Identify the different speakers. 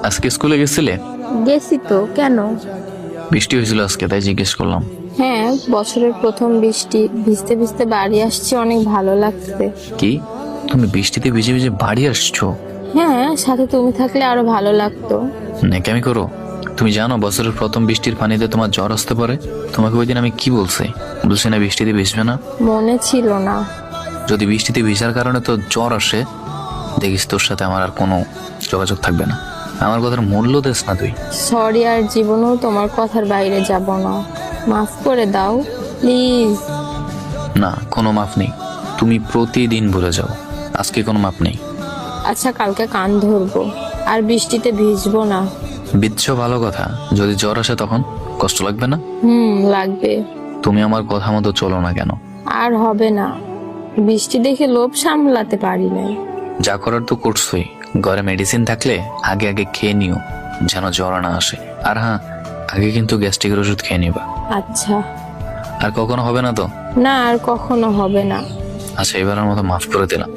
Speaker 1: আজকে স্কুলে গেছিলে?
Speaker 2: গেছি তো, কেন?
Speaker 1: বৃষ্টি হয়েছিল আজকে, তাই জিজ্ঞেস করলাম।
Speaker 2: হ্যাঁ, বছরের প্রথম বৃষ্টি, ভিজতে ভিজতে বাড়ি আসছি, অনেক ভালো লাগছে।
Speaker 1: কি, তুমি বৃষ্টিতে ভিজে ভিজে বাড়ি আসছো?
Speaker 2: হ্যাঁ, সাথে তুমি থাকলে আরো ভালো লাগতো।
Speaker 1: ন্যাকামি করো। তুমি জানো বছরের প্রথম বৃষ্টির পানিতে তোমার জ্বর আসতে পারে? তোমাকে ওই দিন আমি কি বলছি না বৃষ্টিতে ভিজবে না?
Speaker 2: মনে ছিল না।
Speaker 1: যদি বৃষ্টিতে ভিজার কারণে তো জ্বর আসে, দেখিস তোর সাথে আমার আর কোনো যোগাযোগ থাকবে না। আমার কথার মূল্য দেস না তুই।
Speaker 2: সরি, আর জীবনেও তোমার কথার বাইরে যাব না। মাফ করে দাও প্লিজ।
Speaker 1: না, কোনো মাপ নেই। তুমি প্রতিদিন ভুলে যাও। আজকে কোনো মাপ নেই।
Speaker 2: আচ্ছা, কালকে কান ধরবো, আর বৃষ্টিতে ভিজবো না।
Speaker 1: বিচ্ছ ভালো কথা, যদি জ্বর আসে তখন কষ্ট লাগবে না?
Speaker 2: লাগবে।
Speaker 1: তুমি আমার কথা মতো চলো না কেন?
Speaker 2: আর হবে না, বৃষ্টি দেখে লোভ সামলাতে পারি না।
Speaker 1: যা করার তো করছোই। ঘরে মেডিসিন থাকলে আগে আগে খেয়ে নিও, যেন জ্বর না আসে। আর হ্যাঁ, আগে কিন্তু গ্যাস্ট্রিকের ওষুধ খেয়ে নিবা।
Speaker 2: আচ্ছা।
Speaker 1: আর কখনো হবে না তো?
Speaker 2: না, আর কখনো হবে না।
Speaker 1: আচ্ছা, এবারের মতো মাফ করে দিলাম।